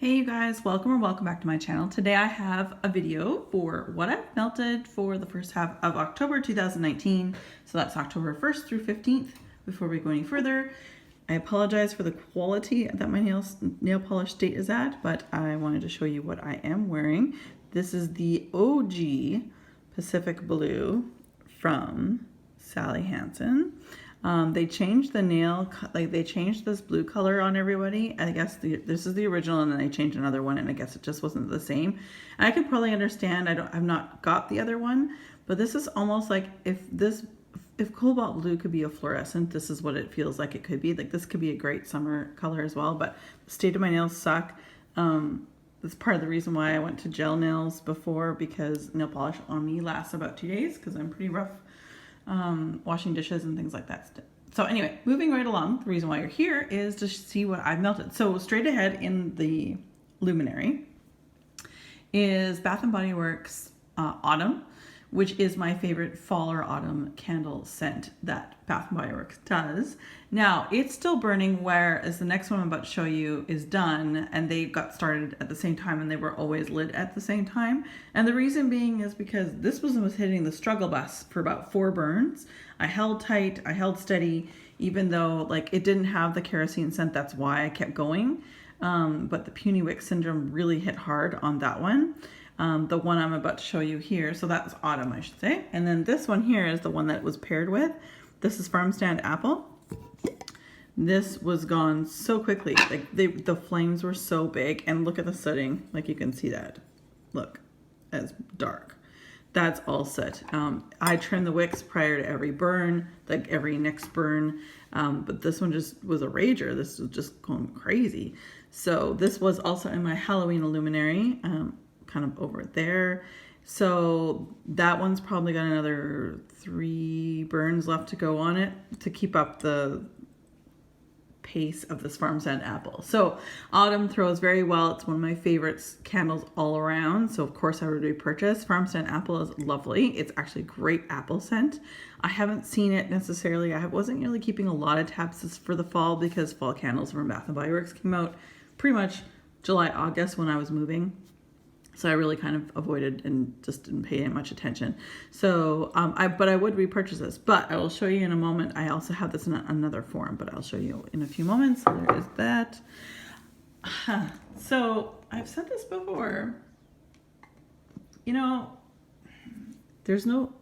Hey you guys, welcome or welcome back to my channel. Today I have a video for what I've melted for the first half of October 2019. So that's October 1st through 15th. Before we go any further, I apologize for the quality that my nail polish state is at, but I wanted to show you what I am wearing. This is the OG Pacific Blue from Sally Hansen. They changed the nail, they changed this blue color on everybody. I guess this is the original, and then they changed another one, and I guess it just wasn't the same. And I can probably understand. I've not got the other one, but this is almost like if cobalt blue could be a fluorescent, this is what it feels like it could be. Like this could be a great summer color as well. But the state of my nails suck. That's part of the reason why I went to gel nails before, because nail polish on me lasts about 2 days because I'm pretty rough. Washing dishes and things like that. So anyway, moving right along, the reason why you're here is to see what I've melted. So straight ahead in the luminary is Bath & Body Works Autumn, which is my favorite fall or autumn candle scent that Bath & Body Works does. Now, it's still burning, whereas the next one I'm about to show you is done, and they got started at the same time, and they were always lit at the same time. And the reason being is because this one was hitting the struggle bus for about 4 burns. I held tight, I held steady, even though like it didn't have the kerosene scent. That's why I kept going. But the puny wick syndrome really hit hard on that one. The one I'm about to show you here, so that's autumn, I should say. And then this one here is the one that it was paired with. This is Farmstand Apple. This was gone so quickly. Like the flames were so big, and look at the sooting. Like you can see that. Look, it's dark. That's all soot. I trim the wicks prior to every burn, like every next burn. But this one just was a rager. This was just going crazy. So this was also in my Halloween Illuminary. Kind of over there. So that one's probably got another 3 burns left to go on it to keep up the pace of this Farmstand Apple. So autumn throws very well. It's one of my favorites candles all around. So of course I would repurchase. Farmstand Apple is lovely. It's actually great apple scent. I haven't seen it necessarily. I wasn't really keeping a lot of tabs for the fall because fall candles from Bath & Body Works came out pretty much July, August when I was moving. So I really kind of avoided and just didn't pay much attention. So, but I would repurchase this, but I will show you in a moment. I also have this in another form, but I'll show you in a few moments. So there is that. So I've said this before, you know, there's no,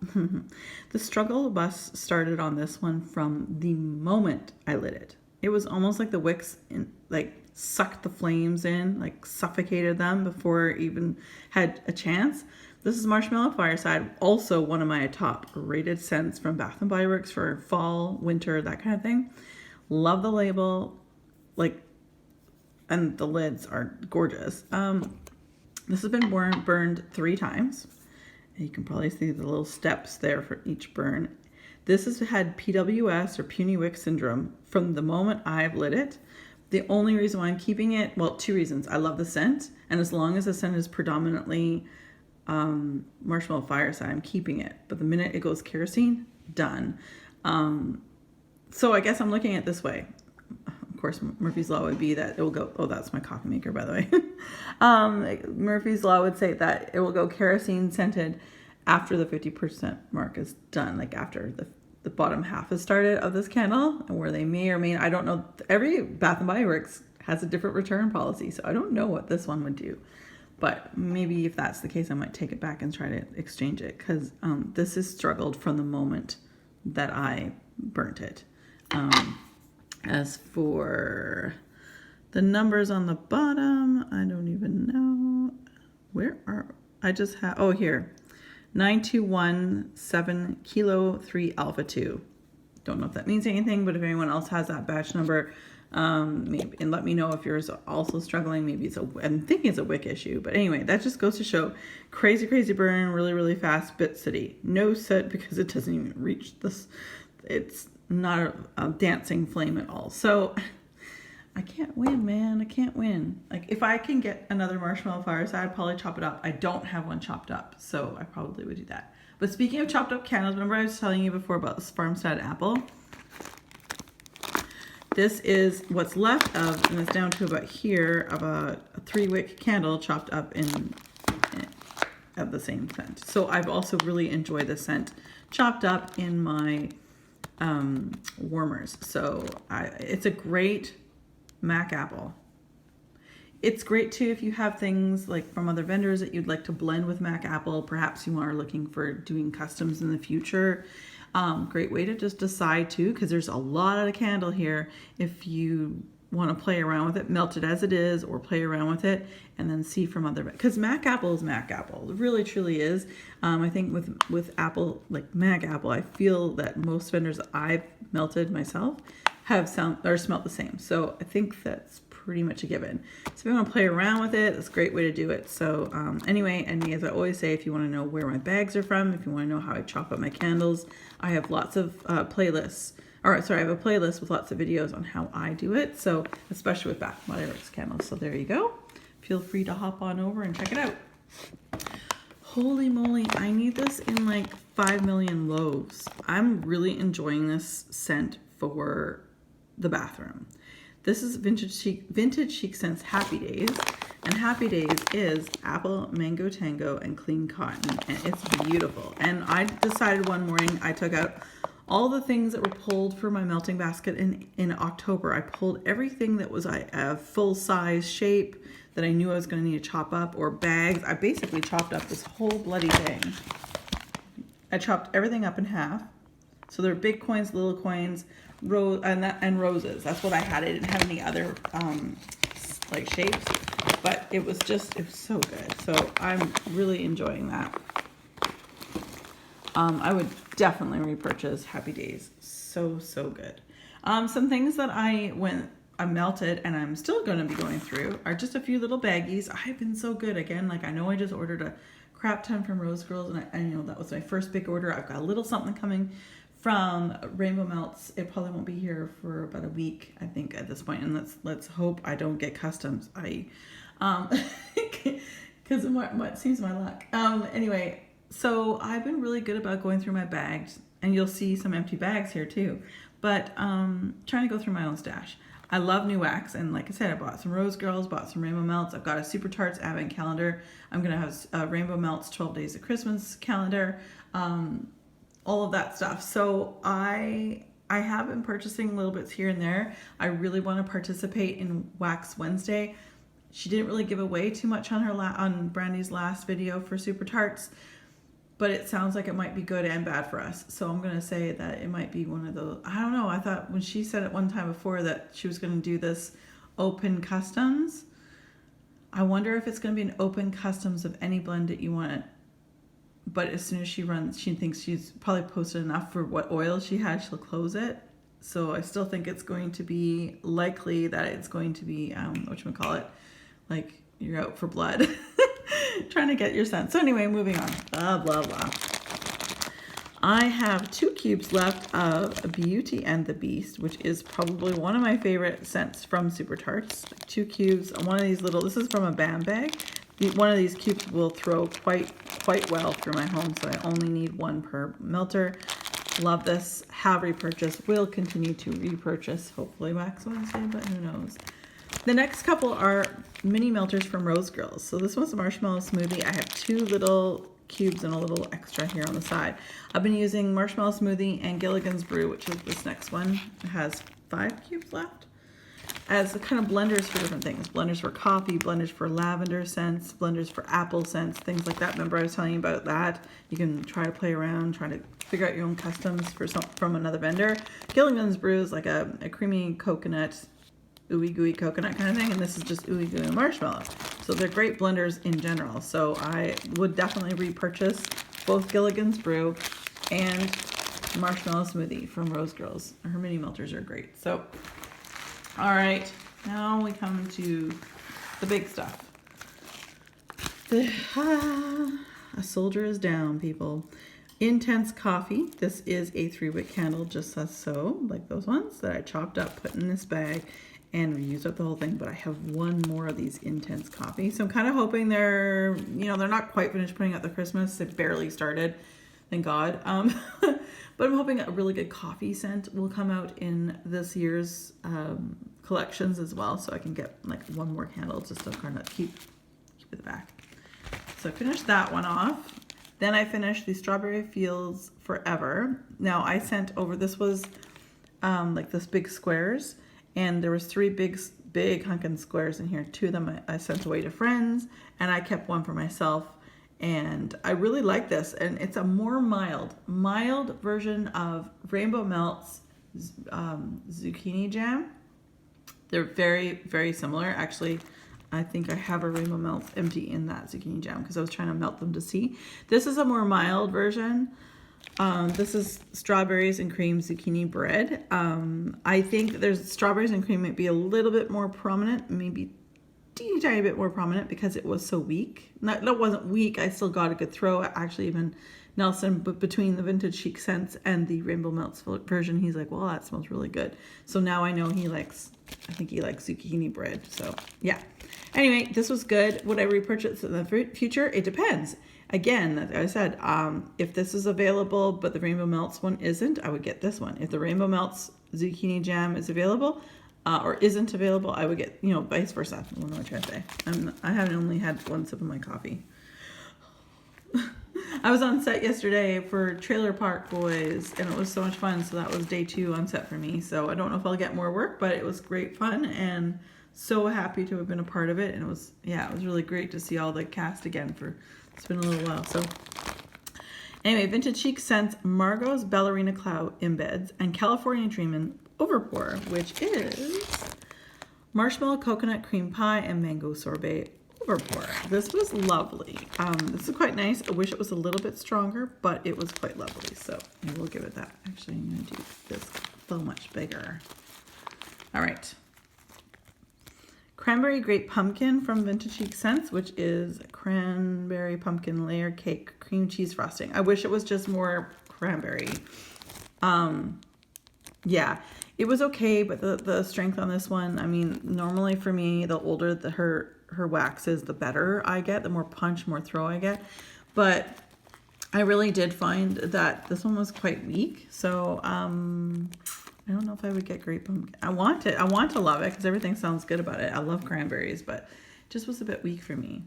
the struggle bus started on this one from the moment I lit it. It was almost like the wicks sucked the flames in, like suffocated them before it even had a chance. This is Marshmallow Fireside, also one of my top rated scents from Bath & Body Works for fall, winter, that kind of thing. Love the label, and the lids are gorgeous. This has been burned 3 times. And you can probably see the little steps there for each burn. This has had PWS or puny wick syndrome from the moment I've lit it. The only reason why I'm keeping it, well, 2 reasons. I love the scent, and as long as the scent is predominantly Marshmallow Fireside, I'm keeping it. But the minute it goes kerosene, done. So I guess I'm looking at it this way. Of course, Murphy's Law would be that it will go, oh, that's my coffee maker, by the way. Murphy's Law would say that it will go kerosene scented after the 50% mark is done, like after the bottom half has started of this candle, and where they may or may not, I don't know, every Bath & Body Works has a different return policy, so I don't know what this one would do. But maybe if that's the case, I might take it back and try to exchange it, because this has struggled from the moment that I burnt it. As for the numbers on the bottom, I don't even know. Where are, I just have, oh, here. 9217 kilo 3 alpha 2. Don't know if that means anything, but if anyone else has that batch number, maybe, and let me know if yours are also struggling. Maybe I'm thinking it's a wick issue, but anyway, that just goes to show crazy burn, really fast, bit sooty. No soot because it doesn't even reach this. It's not a dancing flame at all. So I can't win, man. I can't win. Like, if I can get another Marshmallow Fireside, I'd probably chop it up. I don't have one chopped up, so I probably would do that. But speaking of chopped up candles, remember I was telling you before about this Farmstand Apple? This is what's left of, and it's down to about here, of a 3-wick candle chopped up in of the same scent. So I've also really enjoyed the scent chopped up in my warmers. So it's a great Mac Apple. It's great too if you have things like from other vendors that you'd like to blend with Mac Apple. Perhaps you are looking for doing customs in the future. Great way to just decide too, because there's a lot of the candle here. If you want to play around with it, melt it as it is, or play around with it and then see from other, because Mac Apple is Mac Apple. It really truly is. I think with Apple, like Mac Apple, I feel that most vendors that I've melted myself have smelt the same. So I think that's pretty much a given. So if you want to play around with it, that's a great way to do it. So anyway, and as I always say, if you want to know where my bags are from, if you want to know how I chop up my candles, I have lots of playlists. I have a playlist with lots of videos on how I do it. So especially with Bath & Body Works candles. So there you go. Feel free to hop on over and check it out. Holy moly, I need this in like 5 million loaves. I'm really enjoying this scent for the bathroom. This is Vintage Chic Scents Happy Days. And Happy Days is apple, mango tango, and clean cotton. And it's beautiful. And I decided one morning, I took out all the things that were pulled for my melting basket in October. I pulled everything that was a full size shape that I knew I was going to need to chop up, or bags. I basically chopped up this whole bloody thing. I chopped everything up in half. So there are big coins, little coins, and roses. That's what I had. I didn't have any other like shapes, but it was so good. So I'm really enjoying that. I would definitely repurchase Happy Days. So good. Some things that I melted and I'm still going to be going through are just a few little baggies. I've been so good. Again, like I know I just ordered a crap ton from Rose Girls, and you know that was my first big order. I've got a little something coming from Rainbow Melts. It probably won't be here for about a week, I think, at this point. And let's hope I don't get customs. Because what seems my luck. Anyway, so I've been really good about going through my bags, and you'll see some empty bags here too. But trying to go through my own stash. I love new wax, and like I said, I bought some Rose Girls, bought some Rainbow Melts. I've got a Super Tarts Advent calendar. I'm gonna have a Rainbow Melts 12 Days of Christmas calendar. All of that stuff. So I have been purchasing little bits here and there. I really want to participate in Wax Wednesday. She didn't really give away too much on on Brandy's last video for Super Tarts, but it sounds like it might be good and bad for us. So I'm going to say that it might be one of those. I don't know. I thought when she said it one time before that she was going to do this open customs. I wonder if it's going to be an open customs of any blend that you want. But as soon as she runs, she thinks she's probably posted enough for what oil she had, she'll close it. So I still think it's going to be likely that it's going to be, whatchamacallit, like you're out for blood. Trying to get your scent. So anyway, moving on. Blah, blah, blah. I have 2 cubes left of Beauty and the Beast, which is probably one of my favorite scents from Super Tarts. 2 cubes. One of these little, this is from a BAM bag. One of these cubes will throw quite well through my home, so I only need 1 per melter. Love this. Have repurchased. Will continue to repurchase. Hopefully Wax Wednesday, but who knows. The next couple are mini melters from Rose Girls. So this one's a marshmallow smoothie. I have 2 little cubes and a little extra here on the side. I've been using Marshmallow Smoothie and Gilligans Brew, which is this next one. It has 5 cubes left. As kind of blenders for different things. Blenders for coffee, blenders for lavender scents, blenders for apple scents, things like that. Remember I was telling you about that? You can try to play around, try to figure out your own customs from another vendor. Gilligan's Brew is like a creamy coconut, ooey gooey coconut kind of thing, and this is just ooey gooey marshmallow. So they're great blenders in general. So I would definitely repurchase both Gilligan's Brew and Marshmallow Smoothie from Rose Girls. Her mini melters are great. So all right, now we come to the big stuff. A soldier is down, people. Intense Coffee. This is a 3-wick candle, just as so, like those ones that I chopped up, put in this bag, and used up the whole thing. But I have 1 more of these Intense Coffee, so I'm kind of hoping they're not quite finished putting out the Christmas. It barely started, thank God. But I'm hoping a really good coffee scent will come out in this year's collections as well, so I can get like one more candle just to kind of keep it back. So I finished that one off. Then I finished the Strawberry Fields Forever. Now I sent over, this was like this big squares, and there was 3 big hunkin' squares in here. 2 of them I sent away to friends, and I kept one for myself. And I really like this, and it's a more mild version of Rainbow Melts Zucchini Jam. They're very, very similar. Actually, I think I have a Rainbow Melts empty in that Zucchini Jam because I was trying to melt them to see. This is a more mild version. This is strawberries and cream zucchini bread. I think that there's strawberries and cream might be a little bit more prominent, maybe teeny tiny bit more prominent because it was so weak. That wasn't weak. I still got a good throw. Actually, even Nelson, but between the Vintage Chic scents and the Rainbow Melts version, he's like, well, that smells really good. So now I know I think he likes zucchini bread. So yeah. Anyway, this was good. Would I repurchase in the future? It depends. Again, like I said, if this is available, but the Rainbow Melts one isn't, I would get this one. If the Rainbow Melts Zucchini Jam is available, or isn't available, I would get, vice versa. What am I trying to say? I haven't only had one sip of my coffee. I was on set yesterday for Trailer Park Boys, and it was so much fun. So that was day 2 on set for me. So I don't know if I'll get more work, but it was great fun, and so happy to have been a part of it. And it was really great to see all the cast again. It's been a little while. So anyway, Vintage Chic scents Margot's Ballerina Cloud Embeds and California Dreamin' Overpour, which is marshmallow coconut cream pie and mango sorbet overpour. This was lovely. This is quite nice. I wish it was a little bit stronger, but it was quite lovely. So I will give it that. Actually, I'm going to do this so much bigger. All right. Cranberry Grape Pumpkin from Vintage Chic Scents, which is cranberry pumpkin layer cake cream cheese frosting. I wish it was just more cranberry. Yeah, it was okay, but the strength on this one, I mean, normally for me, the older her wax is, the better I get, the more punch, more throw I get. But I really did find that this one was quite weak. So I don't know if I would get grape pumpkin. I want to love it because everything sounds good about it. I love cranberries, but it just was a bit weak for me.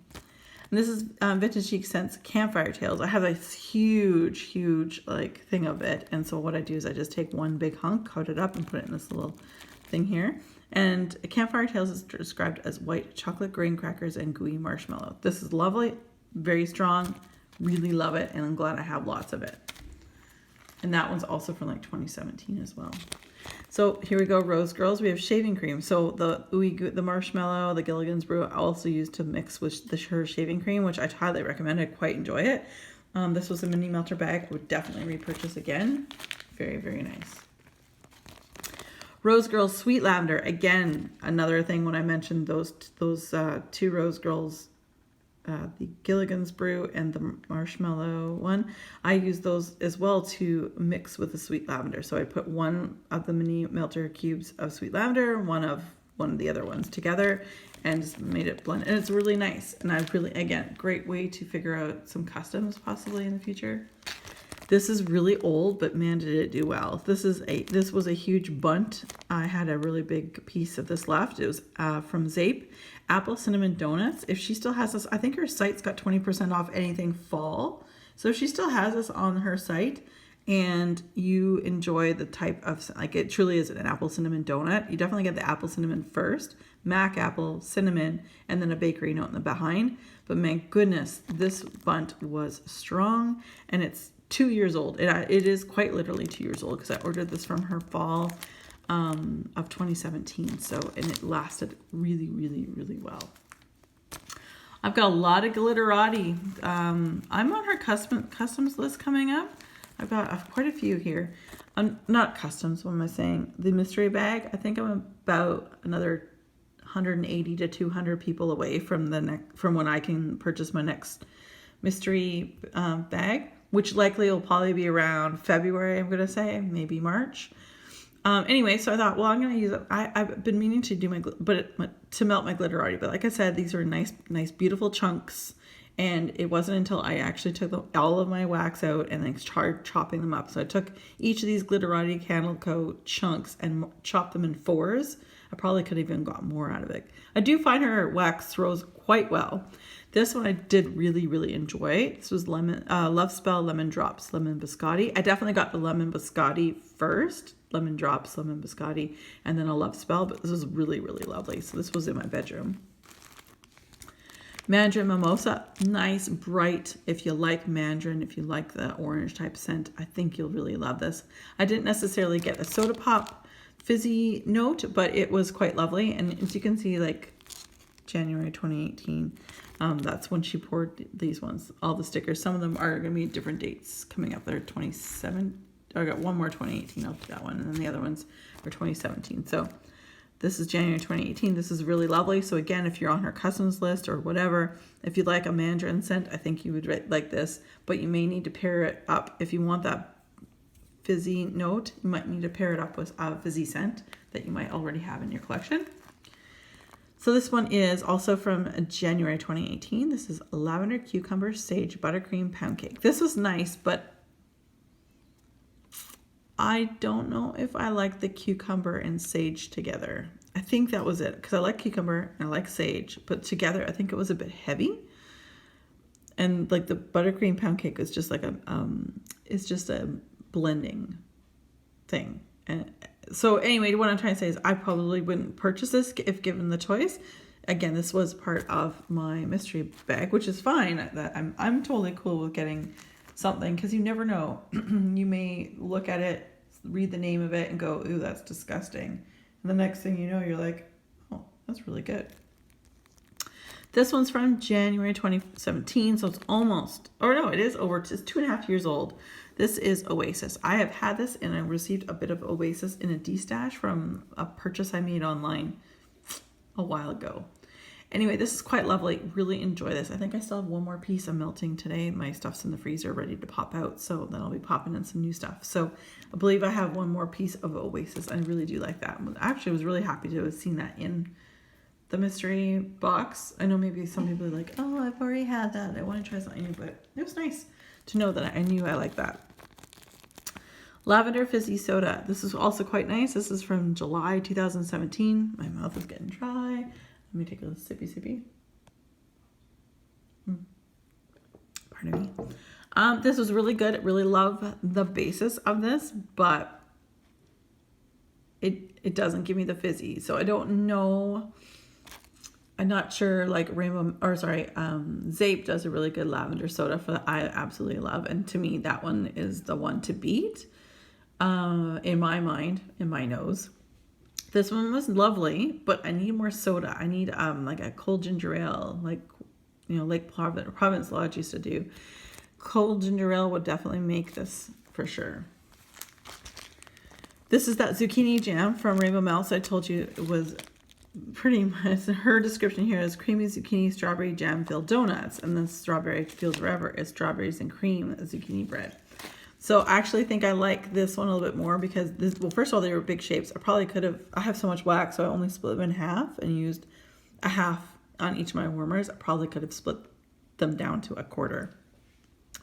And this is Vintage Chic Scents Campfire Tales. I have a huge like thing of it. And so what I do is I just take one big hunk, cut it up, and put it in this little thing here. And Campfire Tales is described as white chocolate graham crackers and gooey marshmallow. This is lovely, very strong, really love it, and I'm glad I have lots of it. And that one's also from like 2017 as well. So here we go, Rose Girls. We have shaving cream. So the marshmallow, the Gilligans Brew, I also used to mix with her shaving cream, which I highly recommend. I quite enjoy it. This was a mini melter bag. I would definitely repurchase again. Very, very nice. Rose Girls Sweet Lavender. Again, another thing when I mentioned those 2 Rose Girls, the Gilligan's Brew and the Marshmallow one, I use those as well to mix with the Sweet Lavender. So I put one of the mini melter cubes of Sweet Lavender, one of the other ones together, and just made it blend. And it's really nice. And I really, again, great way to figure out some customs possibly in the future. This is really old, but man, did it do well. This was a huge bunt. I had a really big piece of this left. It was from Zape. Apple Cinnamon Donuts. If she still has this, I think her site's got 20% off anything fall. So if she still has this on her site and you enjoy the type of, like, it truly is an apple cinnamon donut, you definitely get the apple cinnamon first, mac apple, cinnamon, and then a bakery note in the behind. But man, goodness, this bunt was strong, and it's 2 years old. It is quite literally 2 years old because I ordered this from her fall of 2017. So, and it lasted really, really, really well. I've got a lot of Glitterati. I'm on her customs list coming up. I've got quite a few here. Not customs, what am I saying? The mystery bag. I think I'm about another 180 to 200 people away from when I can purchase my next mystery bag, which likely will probably be around February, I'm going to say, maybe March. Anyway, so I thought, well, I'm going to use it. I've been meaning to do to melt my Glitterati, but like I said, these are nice, beautiful chunks, And it wasn't until I actually took all of my wax out and then started chopping them up. So I took each of these Glitterati Candle Co. chunks and chopped them in 4s. I probably could have even got more out of it. I do find her wax throws quite well. This one I did really, really enjoy. This was Love Spell Lemon Drops Lemon Biscotti. I definitely got the Lemon Biscotti first. Lemon Drops, Lemon Biscotti, and then a Love Spell. But this was really, really lovely. So this was in my bedroom. Mandarin Mimosa, nice, bright. If you like mandarin, if you like the orange type scent, I think you'll really love this. I didn't necessarily get the soda pop fizzy note, but it was quite lovely. And as you can see, like January 2018, that's when she poured these ones, all the stickers. Some of them are going to be different dates coming up. They're 27. I got one more 2018. I'll do that one. And then the other ones are 2017. So this is January 2018. This is really lovely. So again, if you're on her customs list or whatever, if you like a mandarin scent, I think you would like this, but you may need to pair it up. If you want that fizzy note, you might need to pair it up with a fizzy scent that you might already have in your collection. So this one is also from January 2018. This is Lavender Cucumber Sage Buttercream Pound Cake. This was nice, but I don't know if I like the cucumber and sage together. I think that was it, because I like cucumber and I like sage, but together I think it was a bit heavy. And like the buttercream pound cake is just like it's just a blending thing. And so anyway, what I'm trying to say is I probably wouldn't purchase this if given the choice. Again, this was part of my mystery bag, which is fine. That I'm totally cool with getting something, because you never know. You may look at it, read the name of it, and go, ooh, that's disgusting. And the next thing you know, you're like, oh, that's really good. This one's from January 2017, so it's almost, or no, it is over, it's 2.5 years old. This is Oasis. I have had this, and I received a bit of Oasis in a D-stash from a purchase I made online a while ago. Anyway, this is quite lovely. Really enjoy this. I think I still have one more piece I'm melting today. My stuff's in the freezer ready to pop out, so then I'll be popping in some new stuff. So I believe I have one more piece of Oasis. I really do like that. Actually, I was really happy to have seen that in the mystery box. I know maybe some people are like, oh, I've already had that. I want to try something new, but it was nice to know that I knew I liked that. Lavender Fizzy Soda. This is also quite nice. This is from July 2017. My mouth is getting dry. Let me take a sippy. Pardon me. This was really good. I really love the basis of this, but it doesn't give me the fizzy. So I don't know. I'm not sure, like Zape does a really good lavender soda for that I absolutely love. And to me, that one is the one to beat in my mind, in my nose. This one was lovely, but I need more soda. I need like a cold ginger ale, like, you know, Lake Province Lodge used to do. Cold ginger ale would definitely make this for sure. This is that Zucchini Jam from Rainbow Melts. I told you it was pretty much, her description here is creamy zucchini strawberry jam filled donuts, and then strawberry feels forever is strawberries and cream zucchini bread. So I actually think I like this one a little bit more because this, well, first of all, they were big shapes. I have so much wax, so I only split them in half and used a half on each of my warmers. I probably could have split them down to a quarter.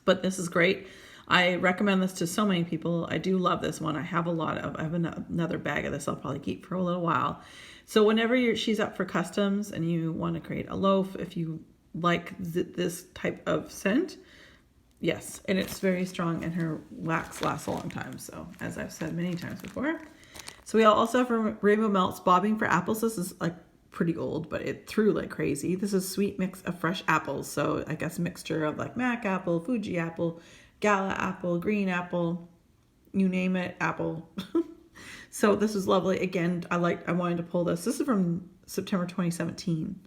But this is great. I recommend this to so many people. I do love this one. I have another bag of this I'll probably keep for a little while. So whenever she's up for customs and you want to create a loaf, if you like this type of scent, yes, and it's very strong and her wax lasts a long time. So as I've said many times before. So we also have from Rainbow Melts Bobbing for Apples. This is like pretty old, but it threw like crazy. This is sweet mix of fresh apples. So I guess a mixture of like Mac apple, Fuji apple, Gala apple, green apple, you name it, apple. So this is lovely. Again, I wanted to pull this. This is from September 2017.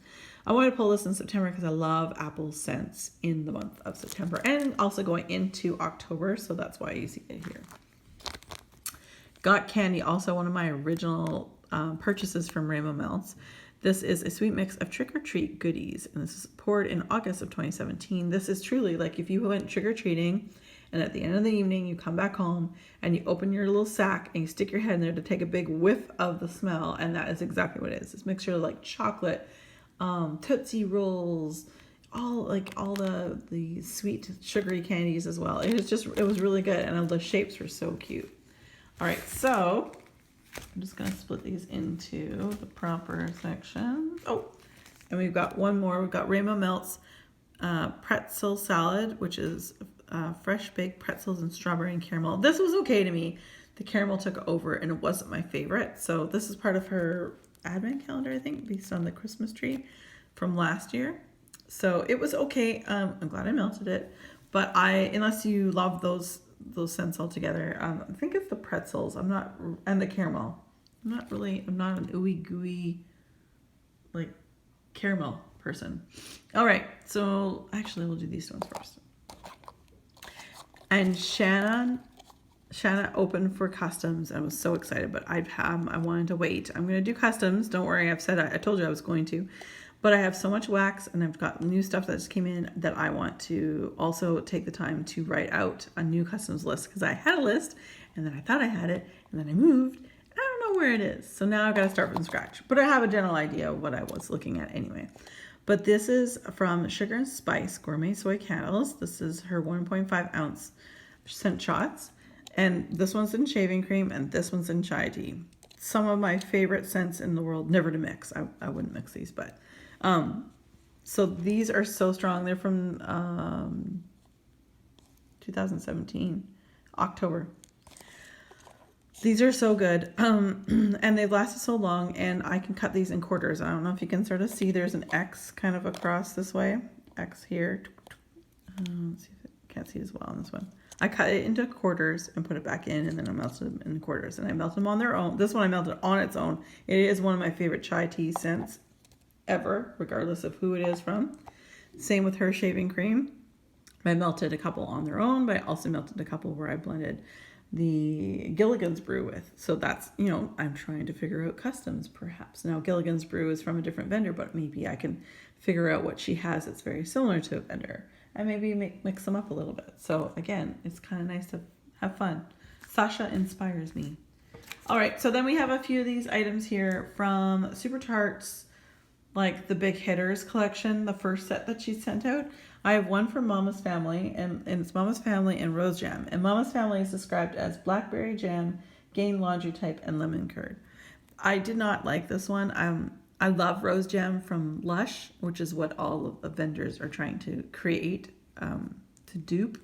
I wanted to pull this in September because I love apple scents in the month of September and also going into October. So that's why you see it here. Got Candy, also one of my original purchases from Rainbow Melts. This is a sweet mix of trick-or-treat goodies, and this is poured in August of 2017. This is truly like if you went trick-or-treating and at the end of the evening you come back home and you open your little sack and you stick your head in there to take a big whiff of the smell, and that is exactly what it is. It's a mixture of like chocolate, Tootsie Rolls, all the sweet sugary candies as well. It was really good, and the shapes were so cute. All right, so I'm just gonna split these into the proper sections. Oh, and we've got one more. We've got Rainbow Melts pretzel salad, which is fresh baked pretzels and strawberry and caramel. This was okay to me. The caramel took over and it wasn't my favorite. So this is part of her advent calendar, I think, based on the Christmas tree from last year. So it was okay. I'm glad I melted it. But unless you love those scents altogether, I think it's the pretzels. And the caramel. I'm not an ooey gooey like caramel person. All right, so actually we'll do these ones first. And Shanna opened for customs. I was so excited, but I wanted to wait. I'm going to do customs. Don't worry, I told you I was going to. But I have so much wax and I've got new stuff that just came in that I want to also take the time to write out a new customs list, because I had a list and then I thought I had it and then I moved. I don't know where it is. So now I've got to start from scratch. But I have a general idea of what I was looking at anyway. But this is from Sugar and Spice Gourmet Soy Candles. This is her 1.5 ounce scent shots. And this one's in shaving cream and this one's in chai tea. Some of my favorite scents in the world, never to mix. I wouldn't mix these, but so these are so strong. They're from 2017, October. These are so good, and they've lasted so long, and I can cut these in quarters. I don't know if you can sort of see, there's an X kind of across this way, X here. Let's see if I can't see it as well on this one. I cut it into quarters and put it back in, and then I melted them in quarters, and I melt them on their own. This one I melted on its own. It is one of my favorite chai tea scents ever, regardless of who it is from. Same with her shaving cream. I melted a couple on their own, but I also melted a couple where I blended the Gilligans Brew with. So that's, I'm trying to figure out customs perhaps. Now Gilligans Brew is from a different vendor, but maybe I can figure out what she has that's very similar to a vendor and maybe mix them up a little bit. So again, it's kind of nice to have fun. Sasha inspires me. All right, so then we have a few of these items here from Super Tarts, like the Big Hitters collection, the first set that she sent out. I have one from Mama's Family, and it's Mama's Family and Rose Jam. And Mama's Family is described as blackberry jam, Gain laundry type, and lemon curd. I did not like this one. I love Rose Jam from Lush, which is what all of the vendors are trying to create, to dupe.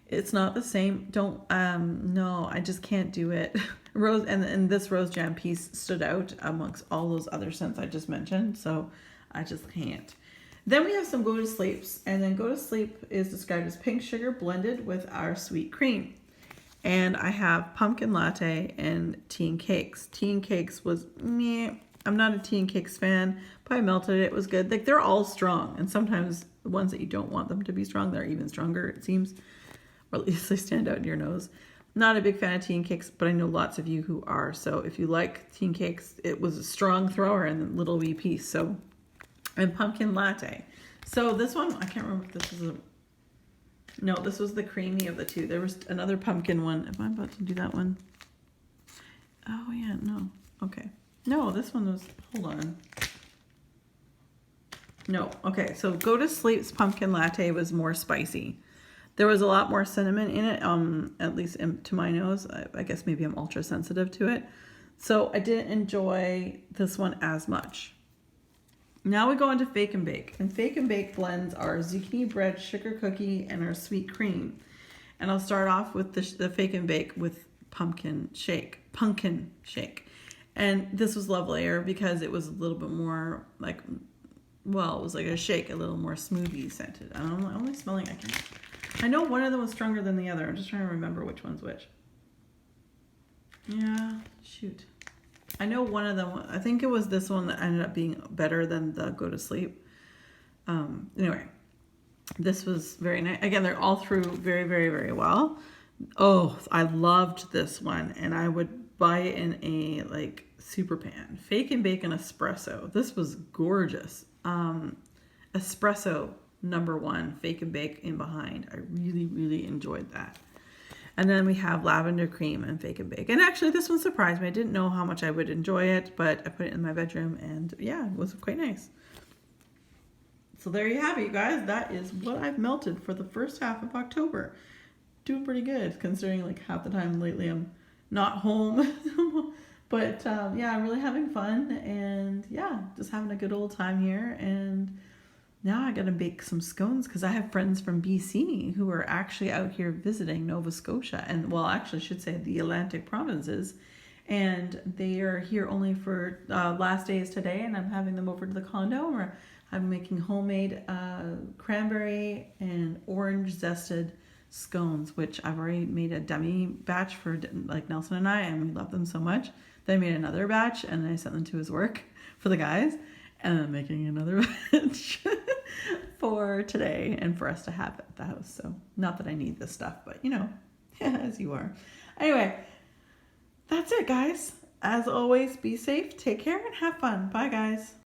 It's not the same. No, I just can't do it. Rose and this Rose Jam piece stood out amongst all those other scents I just mentioned, so I just can't. Then we have some Go to Sleeps, and then Go to Sleep is described as pink sugar blended with our sweet cream. And I have pumpkin latte and tea and cakes. Tea and cakes was meh. I'm not a tea and cakes fan, but I melted it. It was good. Like, they're all strong, and sometimes the ones that you don't want them to be strong, they're even stronger, it seems. Or at least they stand out in your nose. Not a big fan of tea and cakes, but I know lots of you who are. So if you like tea and cakes, it was a strong thrower and a little wee piece. So, and pumpkin latte. So this one, I can't remember if this is no, this was the creamy of the two. There was another pumpkin one. Am I about to do that one? Oh yeah, no. Okay. No, this one was, hold on. No, okay. So Go to Sleep's pumpkin latte was more spicy. There was a lot more cinnamon in it, at least to my nose. I guess maybe I'm ultra sensitive to it. So I didn't enjoy this one as much. Now we go on to Fake and Bake. And Fake and Bake blends our zucchini bread sugar cookie and our sweet cream. And I'll start off with the Fake and Bake with pumpkin shake. And this was lovelier because it was a little bit more like, well, it was like a shake, a little more smoothie scented. I'm only smelling, I know one of them was stronger than the other. I'm just trying to remember which one's which. Yeah, shoot. I know one of them, I think it was this one that ended up being better than the Go to Sleep. Anyway, this was very nice. Again, they're all through very, very, very well. Oh, I loved this one, and I would buy it in a like super pan. Fake and Bake and espresso. This was gorgeous. Espresso #1, Fake and Bake in behind. I really, really enjoyed that. And then we have lavender cream and Fake and Bake. And actually this one surprised me. I didn't know how much I would enjoy it, but I put it in my bedroom and yeah, it was quite nice. So there you have it, you guys. That is what I've melted for the first half of October. Doing pretty good considering like half the time lately I'm not home. But yeah, I'm really having fun, and yeah, just having a good old time here. And now I gotta bake some scones because I have friends from BC who are actually out here visiting Nova Scotia, and well, actually I should say the Atlantic provinces, and they are here only for last day is today, and I'm having them over to the condo where I'm making homemade cranberry and orange zested scones, which I've already made a dummy batch for like Nelson and I, and we love them so much. Then I made another batch and I sent them to his work for the guys, and I'm making another batch for today and for us to have at the house. So not that I need this stuff, but you know, as you are. Anyway, that's it, guys. As always, be safe, take care, and have fun. Bye, guys.